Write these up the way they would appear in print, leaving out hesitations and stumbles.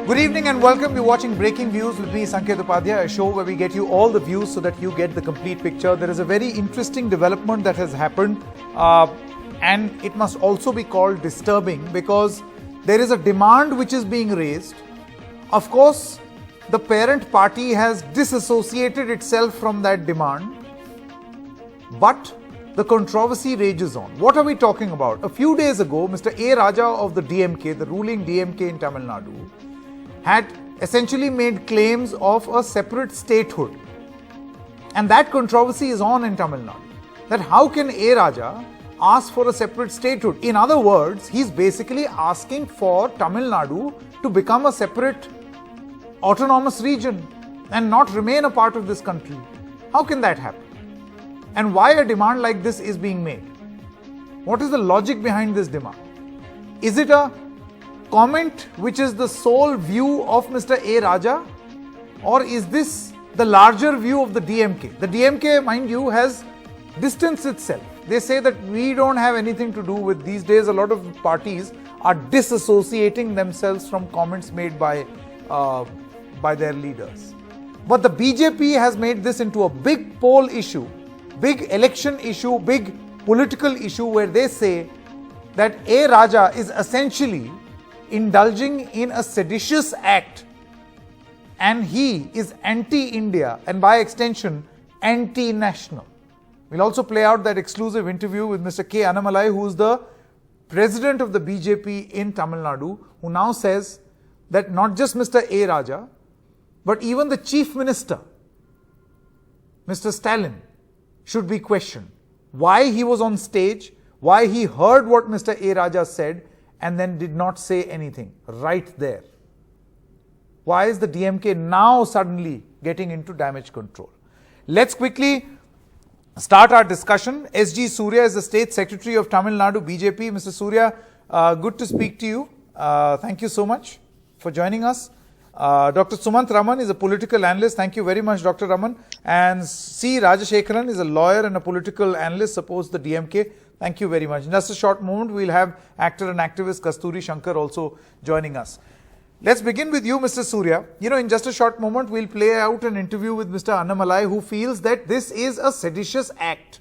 Good evening and welcome. You're watching Breaking Views with me, Sanket Upadhyay, a show where we get you all the views so that you get the complete picture. There is a very interesting development that has happened and it must also be called disturbing because there is a demand which is being raised. Of course, the parent party has disassociated itself from that demand, but the controversy rages on. What are we talking about? A few days ago, Mr. A. Raja of the DMK, the ruling DMK in Tamil Nadu, had essentially made claims of a separate statehood. And that controversy is on in Tamil Nadu. That how can A. Raja ask for a separate statehood? In other words, he's basically asking for Tamil Nadu to become a separate autonomous region and not remain a part of this country. How can that happen? And why a demand like this is being made? What is the logic behind this demand? Is it a comment which is the sole view of Mr. A. Raja, or is this the larger view of the DMK? The DMK, mind you, has distanced itself. They say that we don't have anything to do with these days. A lot of parties are disassociating themselves from comments made by their leaders. But the BJP has made this into a big poll issue, big election issue, big political issue, where they say that A. Raja is essentially indulging in a seditious act and he is anti-India and by extension anti-national. We'll also play out that exclusive interview with Mr. K. Annamalai, who is the president of the BJP in Tamil Nadu, who now says that not just Mr. A. Raja, but even the chief minister, Mr. Stalin, should be questioned. Why he was on stage, why he heard what Mr. A. Raja said and then did not say anything right there. Why is the DMK now suddenly getting into damage control? Let's quickly start our discussion. S.G. Surya is the State Secretary of Tamil Nadu BJP. Mr. Surya, good to speak to you. Thank you so much for joining us. Dr. Sumant Raman is a political analyst. Thank you very much, Dr. Raman. And C. Rajashekaran is a lawyer and a political analyst, supports the DMK. Thank you very much. In just a short moment, we'll have actor and activist Kasturi Shankar also joining us. Let's begin with you, Mr. Surya. In just a short moment, we'll play out an interview with Mr. Annamalai, who feels that this is a seditious act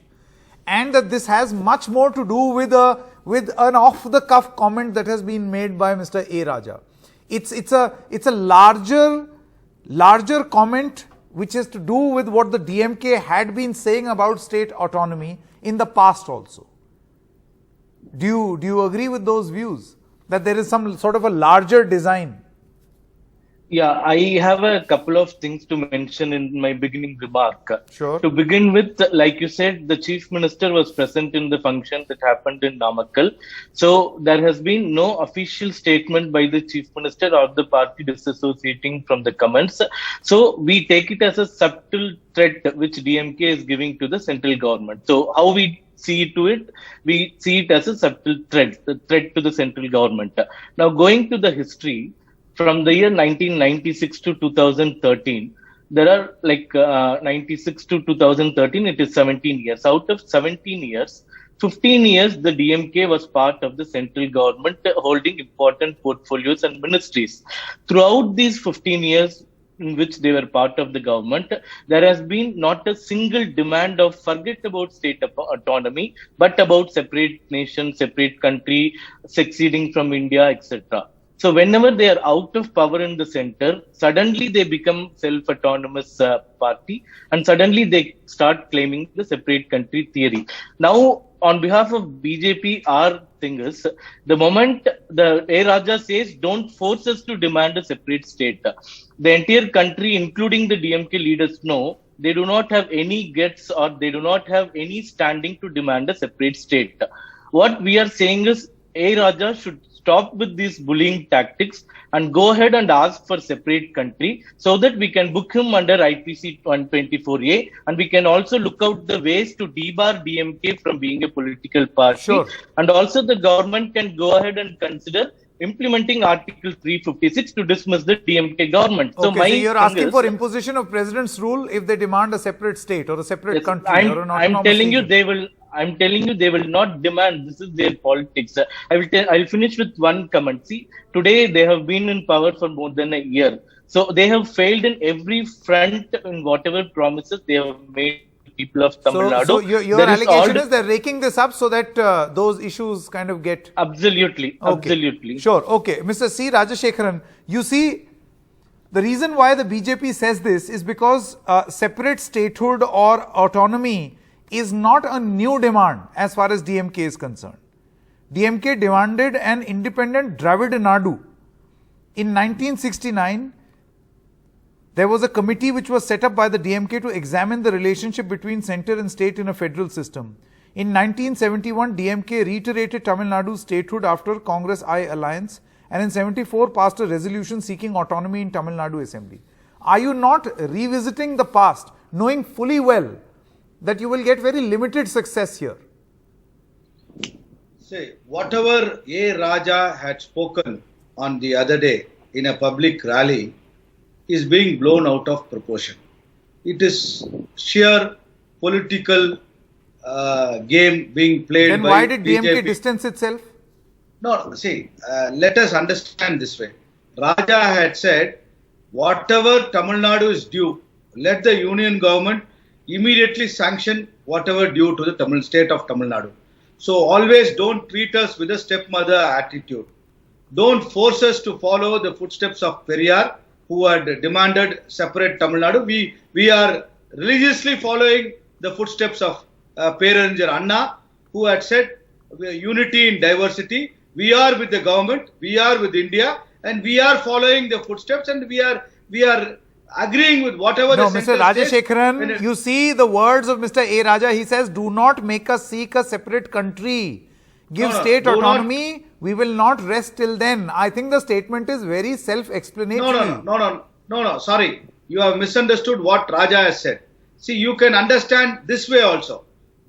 and that this has much more to do with an off-the-cuff comment that has been made by Mr. A. Raja. It's a larger comment which has to do with what the DMK had been saying about state autonomy in the past also. Do you agree with those views, that there is some sort of a larger design? Yeah, I have a couple of things to mention in my beginning remark. Sure. To begin with, like you said, the Chief Minister was present in the function that happened in Namakkal. So there has been no official statement by the Chief Minister or the party disassociating from the comments. So we take it as a subtle threat which DMK is giving to the central government. So how we see to it, we see it as a subtle threat, the threat to the central government. Now, going to the history, from the year 1996 to 2013, there are 96 to 2013, it is 17 years. Out of 17 years, 15 years, the DMK was part of the central government holding important portfolios and ministries. Throughout these 15 years, in which they were part of the government, there has been not a single demand of forget about state autonomy, but about separate nation, separate country, seceding from India, etc. So whenever they are out of power in the center, suddenly they become self-autonomous party and suddenly they start claiming the separate country theory. Now, on behalf of BJP, our thing is, the moment the A. Raja says, don't force us to demand a separate state, the entire country, including the DMK leaders, know they do not have any guts or they do not have any standing to demand a separate state. What we are saying is, A. Raja should stop with these bullying tactics and go ahead and ask for separate country so that we can book him under IPC 124A and we can also look out the ways to debar DMK from being a political party. Sure. And also the government can go ahead and consider implementing Article 356 to dismiss the DMK government. Okay, so you're thing asking is- for imposition of president's rule if they demand a separate state or a separate Yes, country or an I'm autonomous telling you region. they will. I'm telling you they will not demand. This is their politics. I'll finish with one comment. See, today they have been in power for more than a year, so they have failed in every front in whatever promises they have made to people of Tamil Nadu. So your There is allegation all- is they're raking this up so that those issues kind of get absolutely, Okay. absolutely. Sure. Okay. Mr. C. Rajashekharan, you see, the reason why the BJP says this is because separate statehood or autonomy is not a new demand as far as DMK is concerned. DMK demanded an independent Dravid Nadu. In 1969, there was a committee which was set up by the DMK to examine the relationship between centre and state in a federal system. In 1971, DMK reiterated Tamil Nadu's statehood after Congress-I alliance, and in 74 passed a resolution seeking autonomy in Tamil Nadu Assembly. Are you not revisiting the past, knowing fully well that you will get very limited success here? See, whatever A. Raja had spoken on the other day in a public rally is being blown out of proportion. It is sheer political game being played Then by why did DMK BJP. distance itself? No, see, let us understand this way. Raja had said, whatever Tamil Nadu is due, let the union government immediately sanction whatever due to the Tamil state of Tamil Nadu. So always don't treat us with a stepmother attitude. Don't force us to follow the footsteps of Periyar, who had demanded separate Tamil Nadu. We are religiously following the footsteps of Perarinjar Anna, who had said unity in diversity. We are with the government, we are with India, and we are following the footsteps, and we are agreeing with whatever No, the Mr. center says. When Rajashekharan, it- you see the words of Mr. A. Raja. He says, do not make us seek a separate country. Give No, state do not- autonomy. We will not rest till then. I think the statement is very self-explanatory. No, sorry. You have misunderstood what Raja has said. See, you can understand this way also.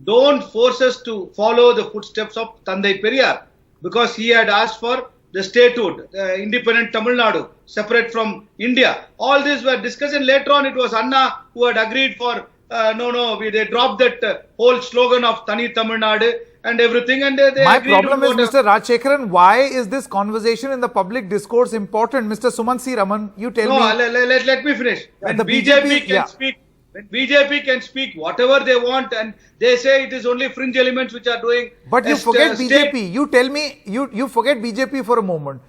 Don't force us to follow the footsteps of Tandai Periyar, because he had asked for the statehood, independent Tamil Nadu, separate from India. All these were discussed, and later on it was Anna who had agreed for, they dropped that whole slogan of Tani Tamil Nadu and everything, and they My agreed problem is, with Mr. Rajashekharan, why is this conversation in the public discourse important? Mr. Sumant C. Raman, you tell No, me. let me finish. When The BJP, BJP, can yeah. speak, when BJP can speak whatever they want, and they say it is only fringe elements which are doing. But you forget state- BJP. You tell me, you forget BJP for a moment.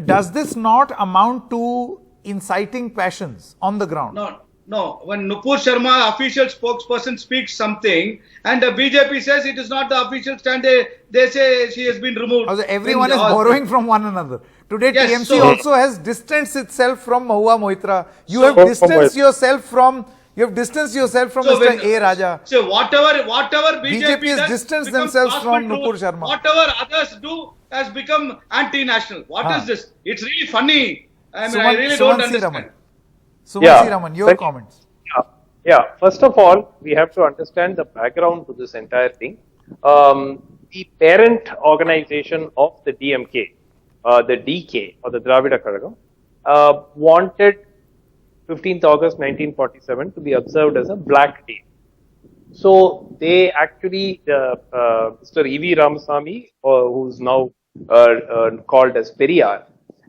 Does this not amount to inciting passions on the ground? No. When Nupur Sharma, official spokesperson, speaks something, and the BJP says it is not the official stand, they say she has been removed. Also, everyone is When- borrowing from one another. Today, Yes, TMC so- also has distanced itself from Mahua Moitra. You So- have distanced yourself from Mr. when- A. Raja. So whatever BJP has does distanced becomes themselves gospel from truth. Nupur Sharma. Whatever others do has become anti-national. What Huh. is this? It's really funny. I mean, I Sumant- really don't Sumant C. understand. Raman. Sumant Yeah. C. Raman, your Thank- comments. First of all, we have to understand the background to this entire thing. The parent organization of the DMK, the DK or the Dravida Kazhagam, wanted 15th August 1947 to be observed as a black day. So they actually, Mr. E.V. Ramasamy, who's now called as Periyar,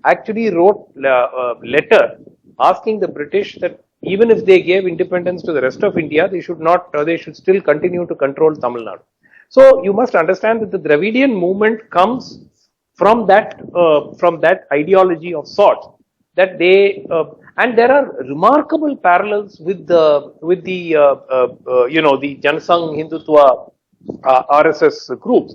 actually wrote a letter asking the British that even if they gave independence to the rest of India, they should still continue to control Tamil Nadu. So you must understand that the Dravidian movement comes from that ideology of sorts, that they and there are remarkable parallels with the Janasangh Hindutva RSS groups.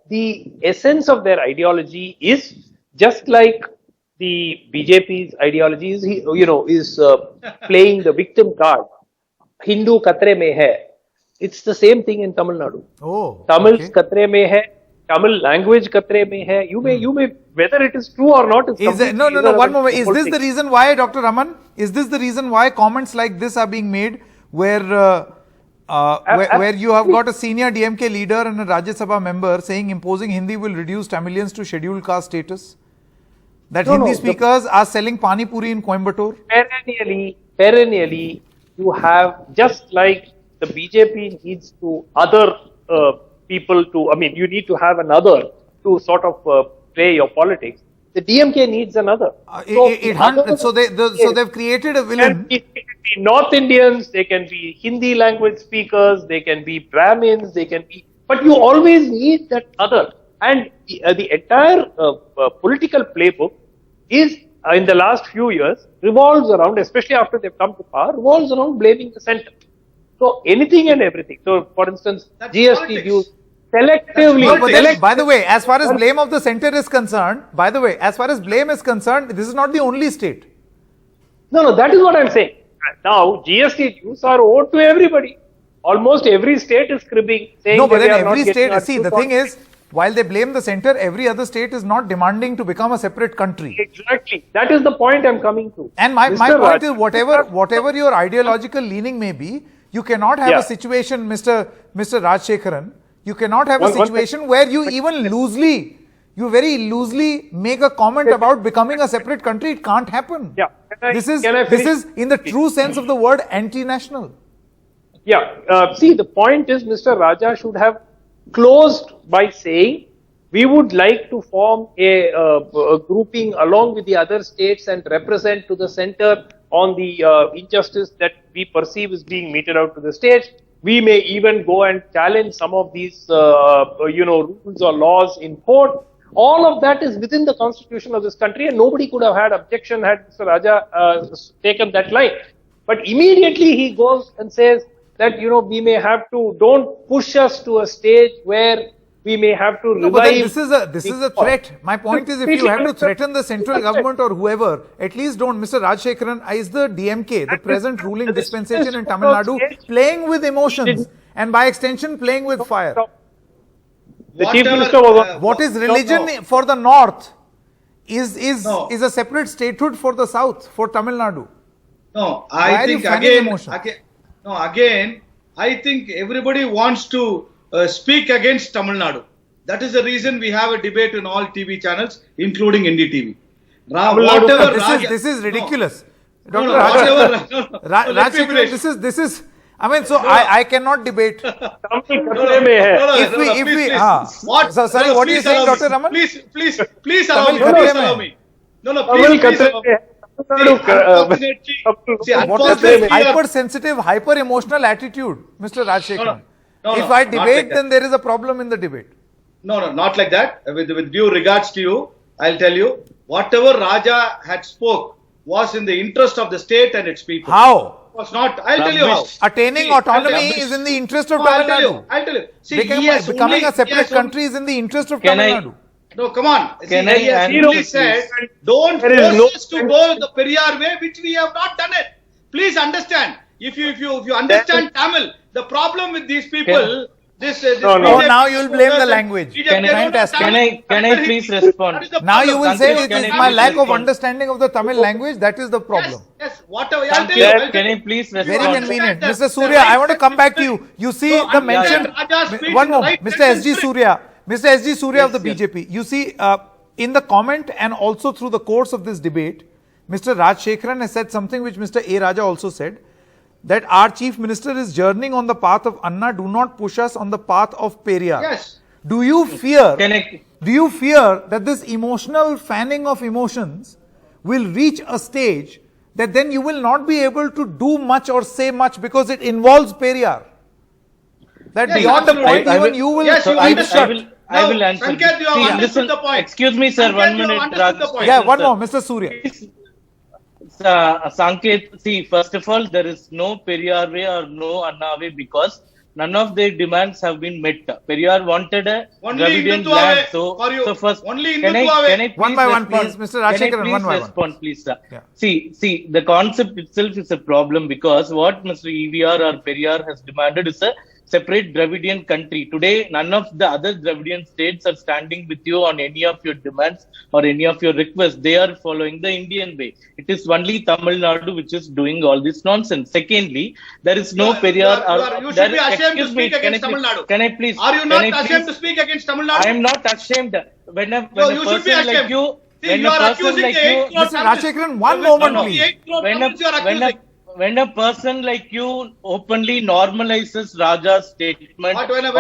The essence of their ideology is just like the BJP's ideology is playing the victim card. Hindu katre mein hai. It's the same thing in Tamil Nadu. Oh, Tamil's okay. katre mein hai. Tamil language katre mein hai. You may, whether it is true or not, it's Is there, completely no, one irrelevant moment. to Is whole this thing. the reason why, Dr. Raman? Is this the reason why comments like this are being made, where where you have got a senior DMK leader and a Rajya Sabha member saying imposing Hindi will reduce Tamilians to scheduled caste status. That Hindi speakers are selling pani puri in Coimbatore. Perennially, you have, just like the BJP needs to other people to, you need to have another to sort of play your politics. The DMK needs another. So they've created a villain. It can be North Indians, they can be Hindi language speakers, they can be Brahmins, they can be, but you always need that other. And the entire political playbook is, in the last few years, revolves around, especially after they've come to power, revolves around blaming the center. So anything and everything. So, for instance, That's GST politics. dues selectively. No, but then, by the way, as far as blame of the center is concerned, this is not the only state. No, that is what I'm saying. Now, GST dues are owed to everybody. Almost every state is cribbing, saying No, but that then they are not every getting state, our see, dues the on thing is, while they blame the center, every other state is not demanding to become a separate country. Exactly. That is the point I'm coming to. And my Mr. point Raj- is, whatever your ideological leaning may be, you cannot have Yeah. a situation, Mr. Rajshekharan, you cannot have a One situation where you even very loosely make a comment about becoming a separate country. It can't happen. Yeah. This is finish? in the true sense of the word anti-national. Yeah. See, the point is Mr. Raja should have closed by saying, we would like to form a grouping along with the other states and represent to the center on the injustice that we perceive is being meted out to the states. We may even go and challenge some of these, rules or laws in court. All of that is within the constitution of this country, and nobody could have had objection had Mr. Raja taken that line. But immediately he goes and says that, we may have to, don't push us to a stage where we may have to No, but then revive. this is a threat. My point is, if you have to threaten the central government or whoever, at least don't. Mr. Rajshekharan is the DMK, the present ruling dispensation in Tamil Nadu, playing with emotions and by extension playing with fire. The chief Whatever, minister was What is religion for the north is No. a separate statehood for the south, for Tamil Nadu. No, Why I are you think fanning emotion? again, I think everybody wants to speak against Tamil Nadu. That is the reason we have a debate in all TV channels, including Indie TV. This is ridiculous. Dr. Let me Rajshekharan, finish. this is. I mean, so I cannot debate. खतरे में है. What are you saying, Dr. Raman? Please allow Tamil me. खतरे Please में allow है. me. No, Tamil please खतरे allow में me. है. What is this hypersensitive, hyper-emotional attitude, Mr. Rajshekharan? No, If I not debate, like that. then there is a problem in the debate. No, not like that. With due regards to you, I'll tell you, whatever Raja had spoke was in the interest of the state and its people. How? Was not. I'll tell you how. Attaining See, autonomy I'll is in the interest of No, Tamil Nadu. I'll tell you. See, Becoming a separate country is in the interest of Can Tamil I- Nadu. No, come on. Can See, I he has answer, simply please? said, don't There is force no- us to go the Periyar way, which we have not done it. Please understand. If you understand Tamil, the problem with these people, this No, no. Oh, now you'll blame the language. Can I please respond? Now you will say it Can is I my please lack of respond? understanding of the Tamil language. That is the problem. Yes, whatever. I'll tell you. I'll tell Can I you. please You Very respond? convenient. understand Mr. the Surya, right I want to come back to you. You see No, the understand mention. Raja's speech One in the more. right Mr. sentence. S.G. Surya. Mr. S.G. Surya of the Yes, BJP. You see, in the comment and also through the course of this debate, Mr. Rajshekharan has said something which Mr. A. Raja also said, that our chief minister is journeying on the path of Anna. Do not push us on the path of Periyar. Yes. Do you fear Can that this emotional fanning of emotions will reach a stage that then you will not be able to do much or say much because it involves Periyar? That Yes, beyond the absolutely. point, I even will- you will Yes, you keep understand. shut. I will Now, answer. Sanket, you have See, understood listen, the point. excuse me, sir, Sanket, one you have minute. understood the point. Yeah, Rajshekharan, one sir. more, Mr. Surya. Sanket, see, first of all, there is no Periyar way or no Anna way because none of their demands have been met. Periyar wanted a Only Dravidian Hindutva land. way for you. So first, Only can Hindutva way. I One please by one, respond? please. Mr. Rajshekharan, Can I one by please one. respond, please, sir? Yeah. See, the concept itself is a problem because what Mr. EVR or Periyar has demanded is a separate Dravidian country. Today, none of the other Dravidian states are standing with you on any of your demands or any of your requests. They are following the Indian way. It is only Tamil Nadu which is doing all this nonsense. Secondly, there is no Periyar. You should be ashamed to speak against Tamil Nadu. Can I please? Are you not ashamed to speak against Tamil Nadu? I am not ashamed. When a You should be person like ashamed. you, See, when you a are person accusing like the you, 8 crore Mr. Tamils. Rajshekharan, one moment, No, please. 8 crore Tamils you are accusing. when a person like you openly normalizes Raja's statement, But when a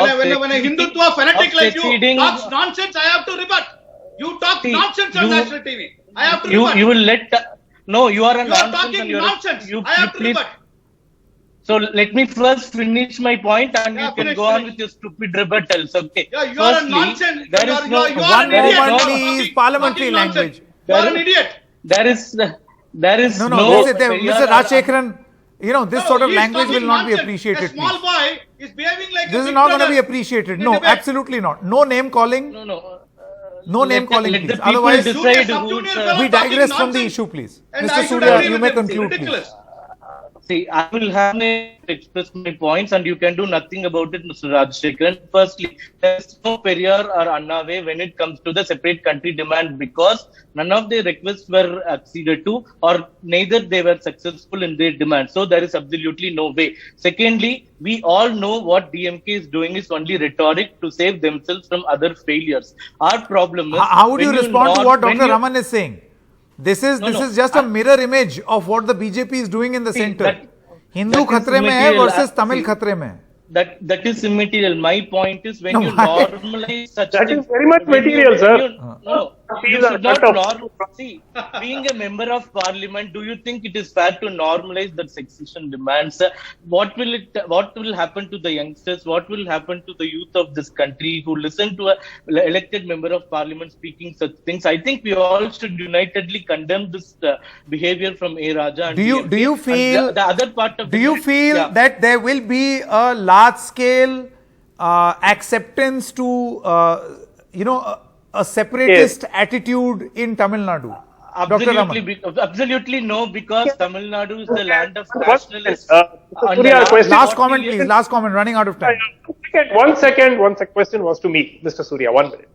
Hindutva fanatic like you talks nonsense, I have to rebut. You talk nonsense on national TV. I have to rebut. you will let. No, you are a You are nonsense. talking and you're nonsense. You, I have you to please, rebut. So let me first finish my point, and Yeah, you can finish, go on finish. with your stupid rebuttals. Okay. Yeah, you are a nonsense. There is no You are One an idiot. moment, You are please. talking Parliamentary nonsense. language. You are an idiot. There is No, no. Mr. Rajshekharan, you know, this No, sort of he is language will talking not be nonsense. appreciated, A small please. boy is behaving like This a is big not going to brother be appreciated. in No, debate. absolutely not. No name calling. No. No name calling, Let the please. people Otherwise, decide Surya, who sub-junior it's, fellow we talking digress from the nonsense. issue, please. And Mr. I should Surya, agree you with may him. conclude, please. Ridiculous. See, I will have to express my points, and you can do nothing about it, Mr. Rajshekharan. Firstly, there is no Periyar or Anna way when it comes to the separate country demand, because none of their requests were acceded to, or neither they were successful in their demand. So there is absolutely no way. Secondly, we all know what DMK is doing is only rhetoric to save themselves from other failures. Our problem is How would you when respond to not- what when Dr. you- Raman is saying? This is No. just a mirror image of what the BJP is doing in the See, center. that- Hindu that is khatre mein hai immaterial. versus Tamil See, khatre mein hai. That is immaterial. My point is when No, you why? normalize such That things, is very much when material, you, sir. No, you These are should not cut off. see. Being a member of parliament, do you think it is fair to normalize that secession demands? What will happen to the youngsters? What will happen to the youth of this country who listen to a elected member of parliament speaking such things? I think we all should unitedly condemn this behavior from A. Raja. And Do DMK. you And feel the other part of do you feel Yeah. that there will be a large scale acceptance to a separatist attitude in Tamil Nadu? Dr. Raman. Absolutely no, because Tamil Nadu is the land of One nationalists. second, Mr. And Surya, the question. Last 40 comment, years- please. Last comment. Running out of time. One question was to me, Mr. Surya. 1 minute.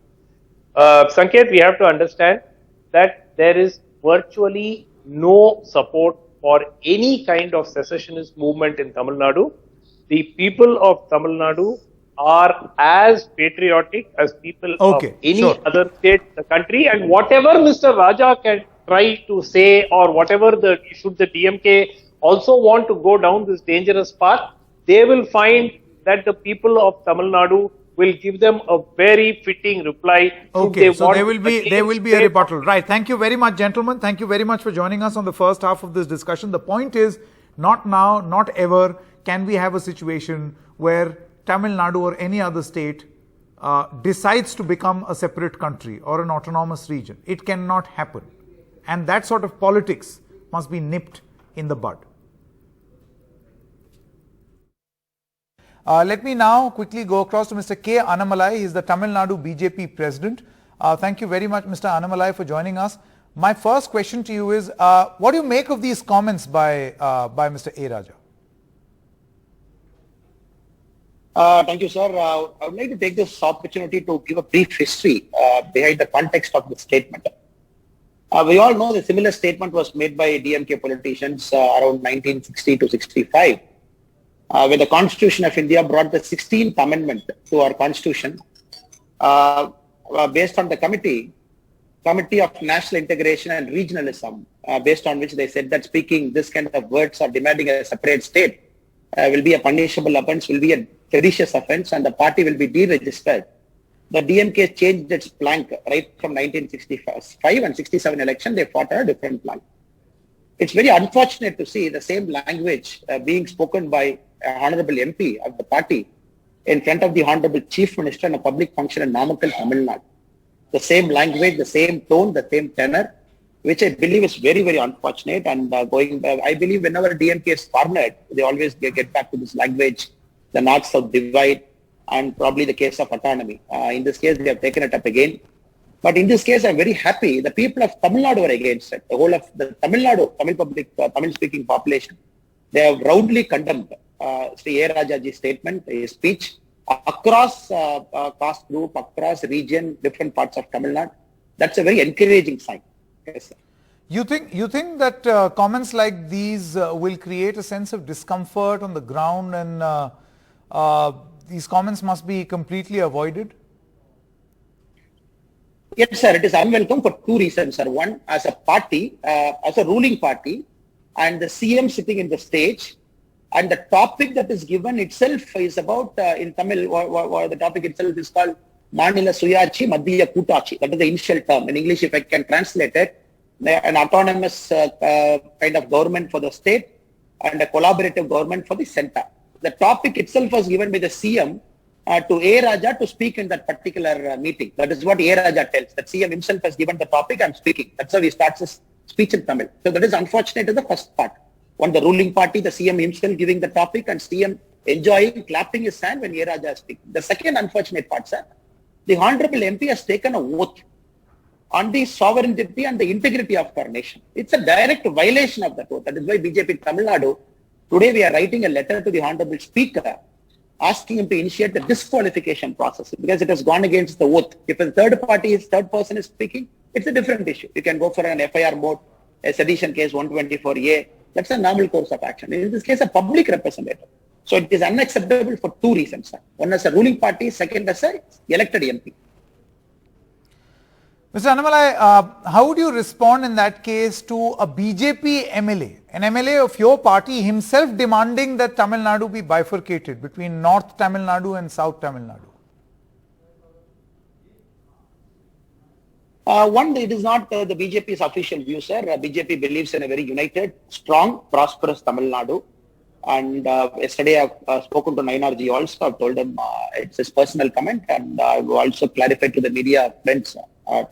Sanket, we have to understand that there is virtually no support for any kind of secessionist movement in Tamil Nadu. The people of Tamil Nadu are as patriotic as people Okay, of any sure. other state in the country, and whatever Mr. Raja can try to say, or whatever should the DMK also want to go down this dangerous path, they will find that the people of Tamil Nadu will give them a very fitting reply. should Okay, they so want there to will be a again rebuttal. Right. Thank you very much, gentlemen. Thank you very much for joining us on the first half of this discussion. The point is, not now, not ever can we have a situation where Tamil Nadu or any other state decides to become a separate country or an autonomous region. It cannot happen. And that sort of politics must be nipped in the bud. Let me now quickly go across to Mr. K. Annamalai. He is the Tamil Nadu BJP president. Thank you very much, Mr. Annamalai, for joining us. My first question to you is, what do you make of these comments by Mr. A. Raja? Thank you, sir. I would like to take this opportunity to give a brief history behind the context of the statement. We all know the similar statement was made by DMK politicians around 1960 to 65, when the Constitution of India brought the 16th Amendment to our Constitution, based on the Committee of National Integration and Regionalism, based on which they said that speaking this kind of words or demanding a separate state will be a punishable offence, will be a seditious offence, and the party will be deregistered. The DMK changed its plank right from 1965 and 67 election. They fought a different plank. It's very unfortunate to see the same language being spoken by an honorable MP of the party in front of the honorable Chief Minister in a public function in Namakkal, Tamil Nadu. The same language, the same tone, the same tenor, which I believe is very, very unfortunate. And I believe whenever DMK is cornered, they always get back to this language, the North-South divide, and probably the case of autonomy. In this case, they have taken it up again. But in this case, I'm very happy. The people of Tamil Nadu are against it. The whole of the Tamil Nadu, Tamil speaking population, they have roundly condemned Sri A. Rajaji's statement, his speech, across caste group, across region, different parts of Tamil Nadu. That's a very encouraging sign. Yes, sir. You think that comments like these will create a sense of discomfort on the ground, and these comments must be completely avoided? Yes, sir. It is unwelcome for two reasons, sir. One, as a party, as a ruling party, and the CM sitting in the stage, and the topic that is given itself is about, in Tamil, the topic itself is called Manila Suyachi Madhya Kutachi. That is the initial term. In English, if I can translate it, an autonomous kind of government for the state and a collaborative government for the center. The topic itself was given by the CM to A. Raja to speak in that particular meeting. That is what A. Raja tells. That CM himself has given the topic, I'm speaking. That's how he starts his speech in Tamil. So that is unfortunate in the first part. One, the ruling party, the CM himself giving the topic and CM enjoying, clapping his hand when A. Raja is speaking. The second unfortunate part, sir, the Honorable MP has taken an oath on the sovereignty and the integrity of our nation. It's a direct violation of that oath. That is why BJP Tamil Nadu, today we are writing a letter to the Honorable Speaker asking him to initiate the disqualification process because it has gone against the oath. If a third person is speaking, it's a different issue. You can go for an FIR mode, a sedition case 124A. That's a normal course of action. In this case, a public representative. So it is unacceptable for two reasons, sir. One as a ruling party, second as a elected MP. Mr. Annamalai, how would you respond in that case to a BJP MLA, an MLA of your party himself demanding that Tamil Nadu be bifurcated between North Tamil Nadu and South Tamil Nadu? One, it is not the BJP's official view, sir. BJP believes in a very united, strong, prosperous Tamil Nadu. And yesterday I've spoken to Nayanarji also. I've told him it's his personal comment, and I've also clarified to the media friends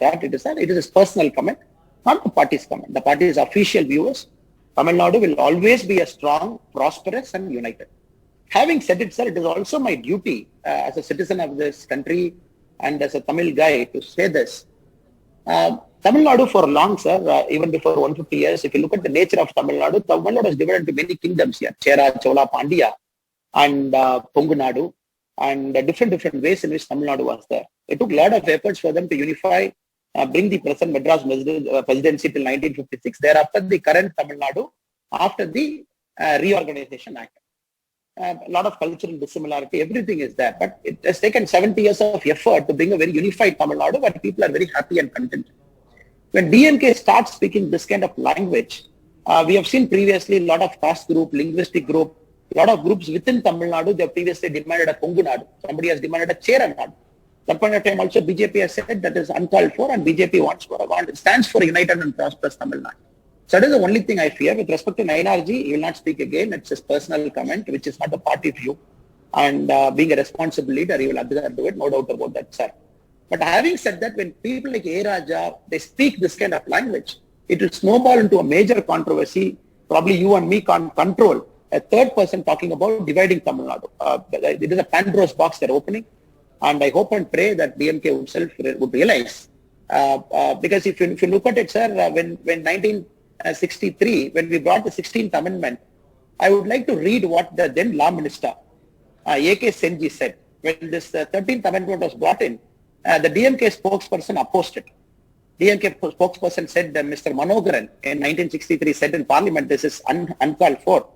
that it is his personal comment, not the party's comment. The party's official view is Tamil Nadu will always be a strong, prosperous and united. Having said it, sir, it is also my duty as a citizen of this country and as a Tamil guy to say this. Tamil Nadu for long, sir, even before 150 years, if you look at the nature of Tamil Nadu was divided into many kingdoms here, Chera, Chola, Pandya, and Pongu Nadu, and different ways in which Tamil Nadu was there. It took a lot of efforts for them to unify, bring the present Madras presidency till 1956. Thereafter, the current Tamil Nadu, after the Reorganization Act. A lot of cultural dissimilarity, everything is there. But it has taken 70 years of effort to bring a very unified Tamil Nadu, but people are very happy and content. When DMK starts speaking this kind of language, we have seen previously a lot of caste group, linguistic group, a lot of groups within Tamil Nadu, they have previously demanded a Pongu Nadu. Somebody has demanded a Chera Nadu. That point of time also BJP has said that is uncalled for, and BJP stands for united and prosperous Tamil Nadu. So that is the only thing I fear. With respect to Nayanarji, he will not speak again. It's his personal comment, which is not the party view. And being a responsible leader, he will observe to it, no doubt about that, sir. But having said that, when people like A. Raja, they speak this kind of language, it will snowball into a major controversy. Probably you and me can't control a third person talking about dividing Tamil Nadu. It is a Pandora's box they're opening. And I hope and pray that DMK himself would realize. Because if you look at it, sir, when 1963, when we brought the 16th Amendment, I would like to read what the then Law Minister, A.K. Senji said. When this 13th Amendment was brought in, the DMK spokesperson opposed it. DMK spokesperson said that Mr. Manogaran in 1963 said in Parliament, this is uncalled for.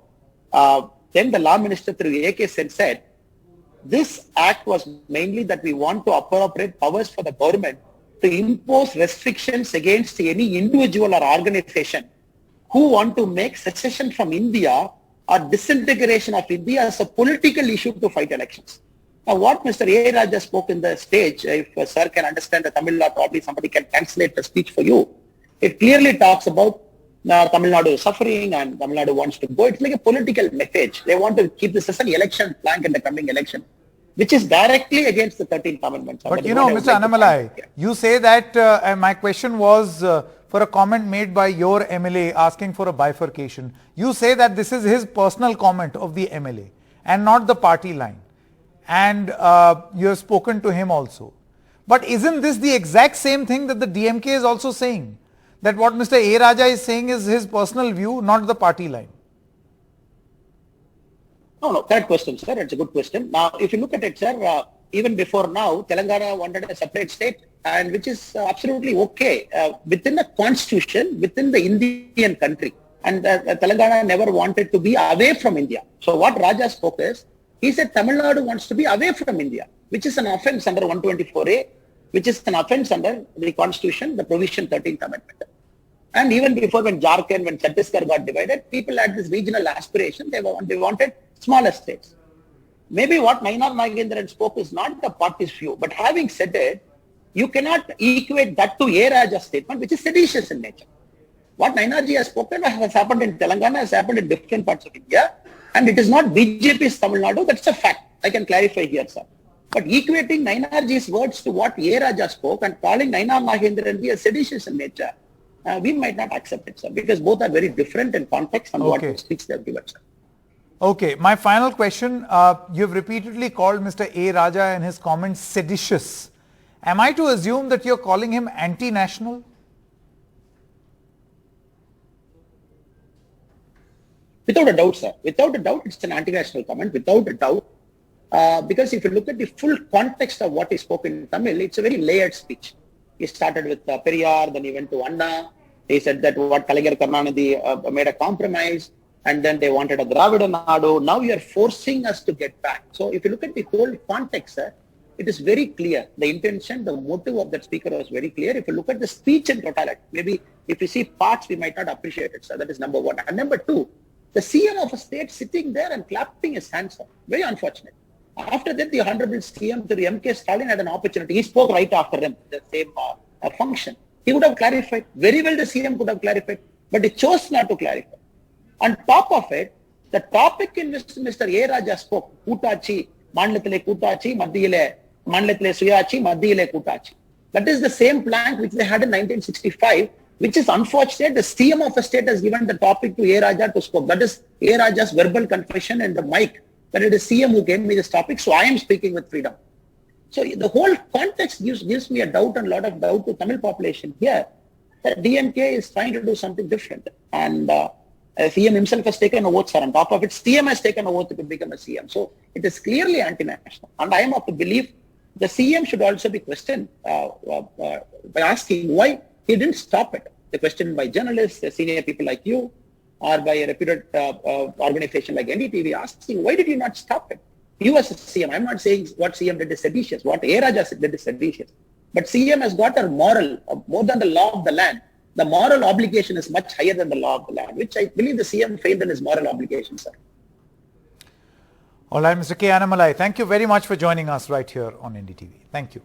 Then the Law Minister through A.K. Sen said, this act was mainly that we want to appropriate powers for the government to impose restrictions against any individual or organization who want to make secession from India or disintegration of India as a political issue to fight elections. Now, what Mr. A. Raja spoke in the stage, if sir can understand the Tamil law, probably somebody can translate the speech for you. It clearly talks about Tamil Nadu is suffering and Tamil Nadu wants to go. It's like a political message. They want to keep this as an election plank in the coming election, which is directly against the 13th Amendment. But you know, Mr. Annamalai, you say that my question was for a comment made by your MLA asking for a bifurcation. You say that this is his personal comment of the MLA and not the party line. And you have spoken to him also. But isn't this the exact same thing that the DMK is also saying? That what Mr. A. Raja is saying is his personal view, not the party line. No, correct question, sir. It's a good question. Now, if you look at it, sir, even before now, Telangana wanted a separate state, and which is absolutely okay within the constitution, within the Indian country. And Telangana never wanted to be away from India. So what Raja spoke is, he said Tamil Nadu wants to be away from India, which is an offense under 124A, which is an offense under the constitution, the provision 13th amendment. And even before, when Jharkhand, when Chhattisgarh got divided, people had this regional aspiration. They wanted smaller states. Maybe what Nainar Nagendran spoke is not the party's view, but having said it, you cannot equate that to A. Raja's statement, which is seditious in nature. What Nainarji has spoken has happened in Telangana, has happened in different parts of India, and it is not BJP's Tamil Nadu. That's a fact. I can clarify here, sir. But equating Nainarji's words to what A. Raja spoke and calling Nainar Nagendran as seditious in nature, we might not accept it, sir, because both are very different in context and what speech they have given, sir. Okay, my final question. You've repeatedly called Mr. A. Raja and his comments seditious. Am I to assume that you're calling him anti-national? Without a doubt, sir. Without a doubt, it's an anti-national comment. Without a doubt. Because if you look at the full context of what he spoke in Tamil, it's a very layered speech. He started with Periyar, then he went to Anna. He said that what Kalaignar Karunanidhi made a compromise, and then they wanted a Dravida Nadu. Now you are forcing us to get back. So if you look at the whole context, sir, it is very clear. The intention, the motive of that speaker was very clear. If you look at the speech in totality, maybe if you see parts, we might not appreciate it, sir. That is number one. And number two, the CM of a state sitting there and clapping his hands up. Very unfortunate. After that, the Honorable CM, the MK Stalin, had an opportunity. He spoke right after him, the same function. He would have clarified. Very well, the CM could have clarified. But he chose not to clarify. On top of it, the topic in which Mr. A. Raja spoke, Kutachi, Mandalatile Kutachi, Madhiyale Suyachi, Madhiyale Kutachi. That is the same plank which they had in 1965, which is unfortunate. The CM of a state has given the topic to A. Raja to spoke. That is A. Raja's verbal confession in the mic. That it is CM who gave me this topic, so I am speaking with freedom. So the whole context gives me a doubt and a lot of doubt to Tamil population here that DMK is trying to do something different. And CM himself has taken a oath, sir. On top of it, CM has taken a oath to become a CM. So it is clearly anti-national. And I am of the belief the CM should also be questioned by asking why he didn't stop it. The question by journalists, senior people like you, or by a reputed organization like NDTV, asking, why did you not stop it? You as a CM, I'm not saying what CM did is seditious, what A. Raja did is seditious. But CM has got a moral, more than the law of the land. The moral obligation is much higher than the law of the land, which I believe the CM failed in his moral obligation, sir. All right, Mr. K. Annamalai, thank you very much for joining us right here on NDTV. Thank you.